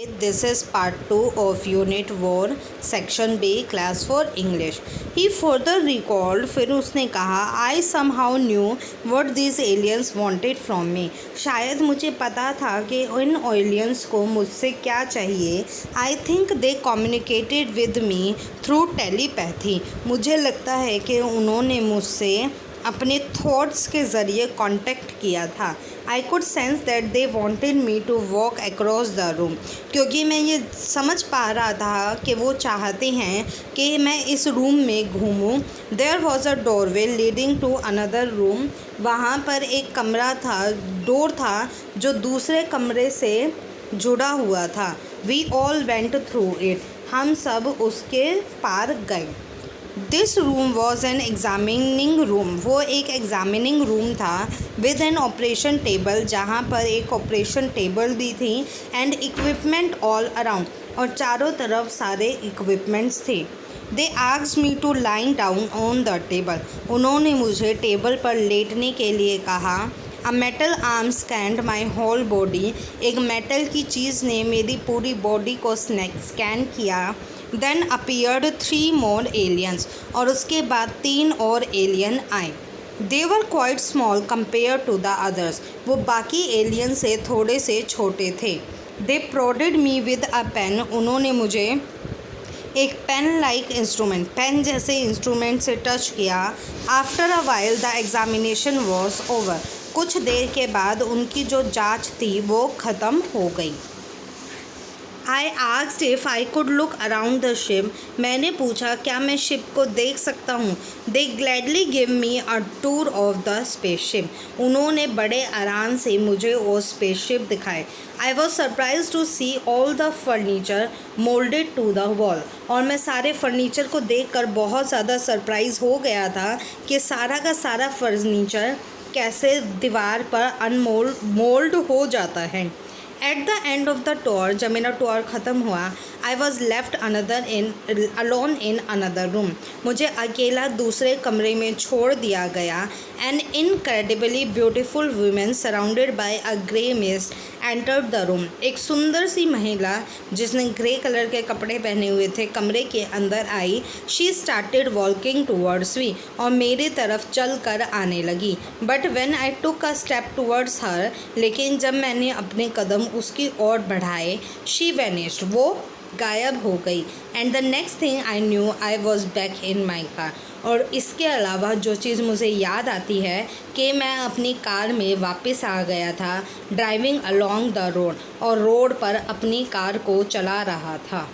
This is part 2 of Unit 4 Section B Class 4 English. He further recalled, फिर उसने कहा, I somehow knew what these aliens wanted from me. शायद मुझे पता था कि इन aliens को मुझसे क्या चाहिए. I think they communicated with me through telepathy. मुझे लगता है कि उन्होंने मुझसे अपने थॉट्स के ज़रिए कांटेक्ट किया था. I could sense that they wanted me to walk across the room. क्योंकि मैं ये समझ पा रहा था कि वो चाहते हैं कि मैं इस रूम में घूमूं. There was a doorway leading to another room. वहाँ पर एक कमरा था, डोर था जो दूसरे कमरे से जुड़ा हुआ था. We all went through it. हम सब उसके पार गए. This room was an examining room. वो एक एग्ज़ामिनिंग रूम था विद एन ऑपरेशन टेबल, जहाँ पर एक ऑपरेशन टेबल भी थी एंड इक्विपमेंट ऑल अराउंड, और चारों तरफ सारे इक्विपमेंट्स थे. They asked me to line down on the table. उन्होंने मुझे टेबल पर लेटने के लिए कहा. A metal arm scanned my whole body. एक मेटल की चीज़ ने मेरी पूरी बॉडी को स्कैन किया. Then appeared 3 more aliens. और उसके बाद 3 और एलियन आए. They were quite small compare to the others. वो बाकी एलियन से थोड़े से छोटे थे. They prodded me with a pen. उन्होंने मुझे एक पेन लाइक इंस्ट्रूमेंट, पेन जैसे इंस्ट्रूमेंट से टच किया. After a while the examination was over. कुछ देर के बाद उनकी जो जांच थी वो ख़त्म हो गई. I asked if I could look around the ship. मैंने पूछा क्या मैं शिप को देख सकता हूँ. They gladly gave me a tour of the spaceship. उन्होंने बड़े आराम से मुझे वो spaceship दिखाए. I was surprised to see all the furniture molded to the wall. और मैं सारे फर्नीचर को देखकर बहुत ज़्यादा सरप्राइज़ हो गया था कि सारा का सारा फर्नीचर कैसे दीवार पर मोल्ड हो जाता है. At the end of the tour, जब मेरा टूर ख़त्म हुआ, I was left alone in another room. मुझे अकेला दूसरे कमरे में छोड़ दिया गया. N incredibly beautiful women surrounded by a grey mist entered the room. एक सुंदर सी महिला जिसने ग्रे कलर के कपड़े पहने हुए थे कमरे के अंदर आई. She started walking towards me. और मेरी तरफ चल कर आने लगी. But when I took a step towards her, लेकिन जब मैंने अपने कदम उसकी ओर बढ़ाए, शी वैनिश्ड. वो गायब हो गई. And the next thing I knew I was back in my car. और इसके अलावा जो चीज़ मुझे याद आती है कि मैं अपनी कार में वापस आ गया था, ड्राइविंग अलोंग द रोड, और रोड पर अपनी कार को चला रहा था.